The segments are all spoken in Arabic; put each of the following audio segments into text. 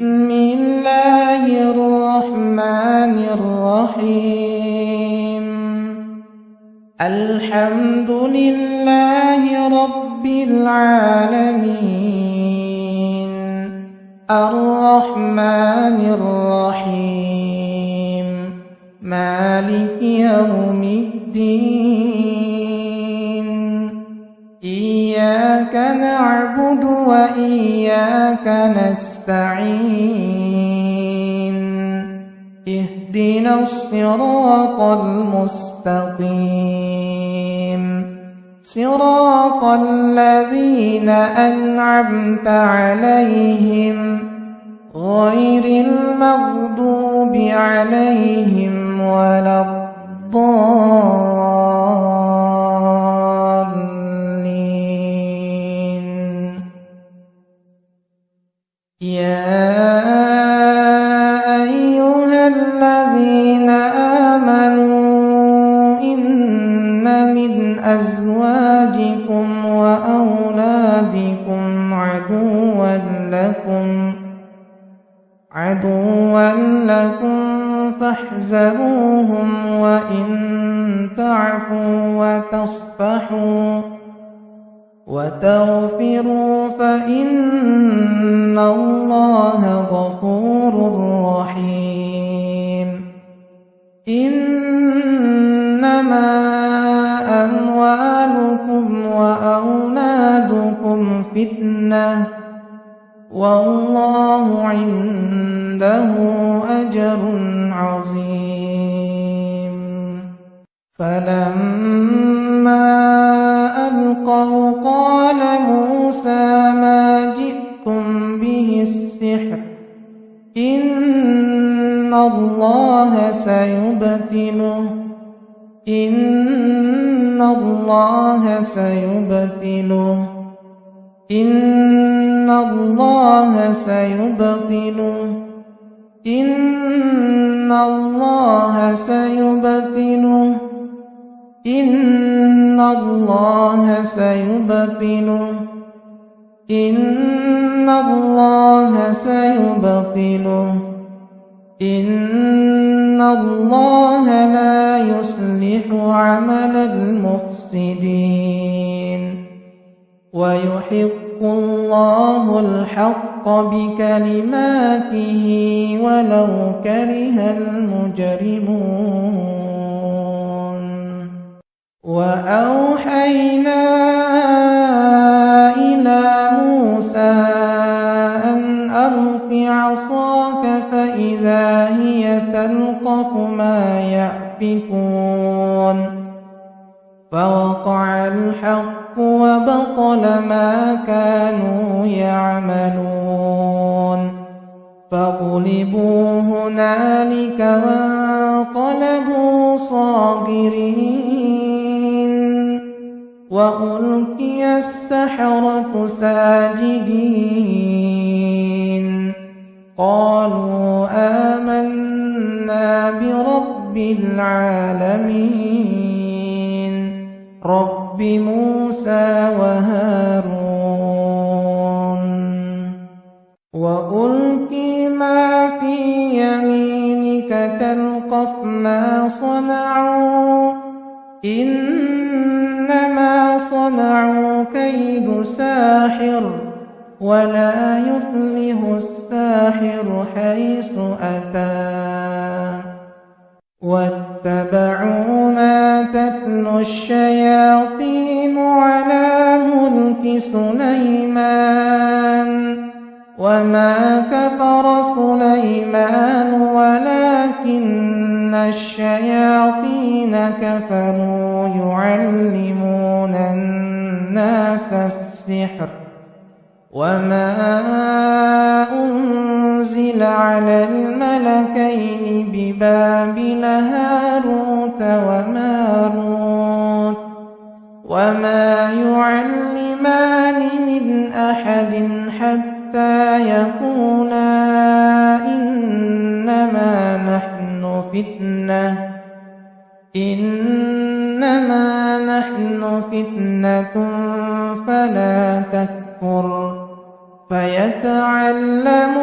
بسم الله الرحمن الرحيم. الحمد لله رب العالمين، الرحمن الرحيم، مالك يوم الدين. إياك نعبد وإياك نستعين. اهدنا الصراط المستقيم، صراط الذين أنعمت عليهم غير المغضوب عليهم ولا الضالين. يا أيها الذين آمنوا إن من أزواجكم وأولادكم عدوا لكم فاحذروهم، وإن تعفوا وتصفحوا وتغفروا فإن الله غفور رحيم. إنما أموالكم وأولادكم فتنة، والله عنده أجر عظيم. فلما ألقوا قال موسى ما جئتم به السحر، إن الله سيبطله إن الله سيبطله إن الله سيبطله إن الله سيبطله إن الله سيبطله إن الله سيبطله إن الله لا يصلح عمل المفسدين، ويحق الله الحق بكلماته ولو كره المجرمون. وأوحينا إلى موسى أن ألق عصاك فإذا هي تلقف ما يأفكون، فوقع الحق وبطل ما كانوا يعملون. فغلبوا هنالك وانقلبوا صاغرين، وألقي السحرة ساجدين، قالوا آمنا برب العالمين، رب موسى وهارون. وألقي ما في يمينك تلقف ما صنعوا، إنما صنعوا كيد ساحر، ولا يفلح الساحر حيث أتى. واتبعوا ما تتلو الشياطين على ملك سليمان، وما كفر سليمان ولكن الشياطين كفروا يعلمون الناس السحر، وما أنزل على الملكين ببابل هاروت وماروت، وما يعلمان من أحد حتى يقولا إنما نحن فتنة فلا تكفر، فيتعلمون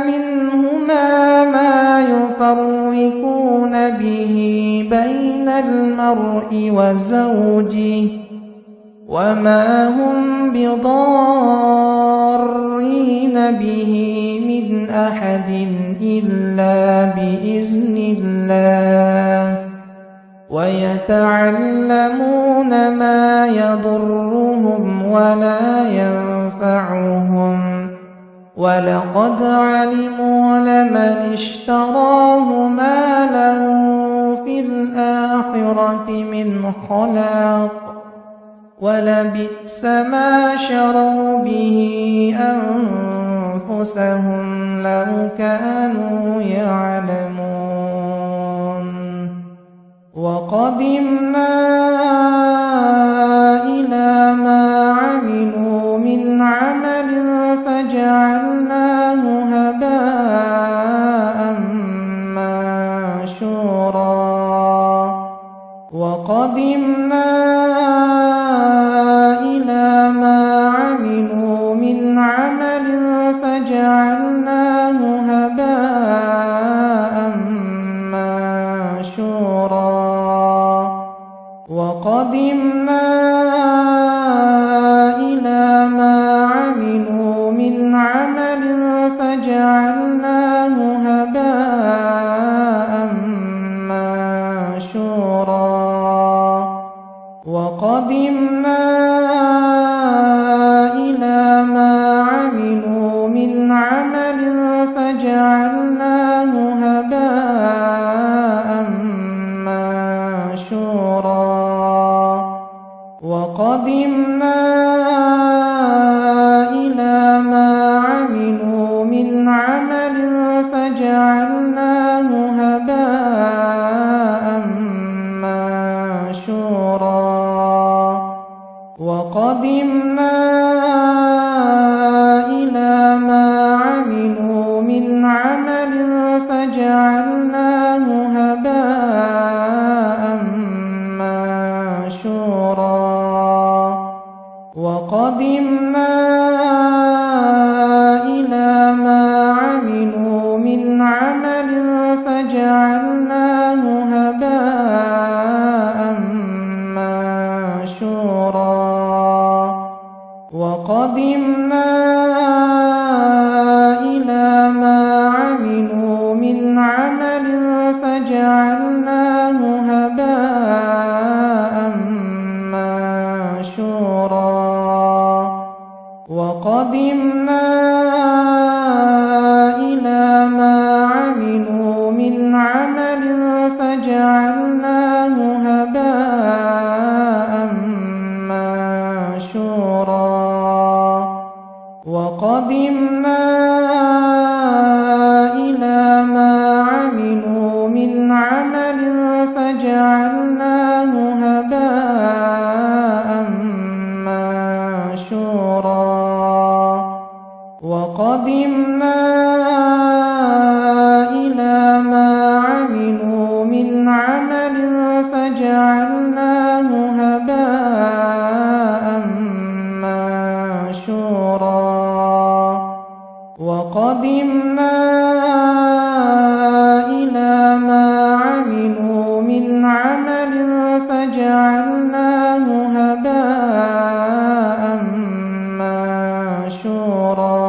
منهما ما يفرقون به بين المرء وزوجه وما هم بضارين به من أحد إلا بإذن الله ويتعلمون ما يضرهم ولا ينفعهم ولقد علموا لمن اشتراه ما له في الآخرة من خلاق ولبئس ما شروا به أنفسهم لو كانوا يعلمون وقدمنا إلى ما عملوا من عمل فجعلناه هباء منثورا وقدمنا إلى ما عملوا من عمل فجعلناه هباء منثورا وقدمنا إلى ما عملوا من عمل فجعلناه هباء منثورا وقدمنا إلى ما عملوا من عمل فجعلناه هباء منثورا وقدمنا إلى ما عملوا من عمل فجعلناه هباء منثورا وقدمنا إلى ما عملوا من عمل فجعلناه هباء منثورا وقدمنا إلى ما عملوا من عمل فجعلناه هباء منثورا وقدمنا إلى ما عملوا من عمل فجعلناه هباء منثورا وقدمنا إلى ما عملوا من عمل فجعلناه هباء منثورا وقدمنا إلى ما عملوا من عمل فجعلناه هباء منثورا وقدمنا إلى ما عملوا من عمل فجعلناه هباء منثورا وقدمنا إلى ما عملوا من عمل فجعلناه هباء منثورا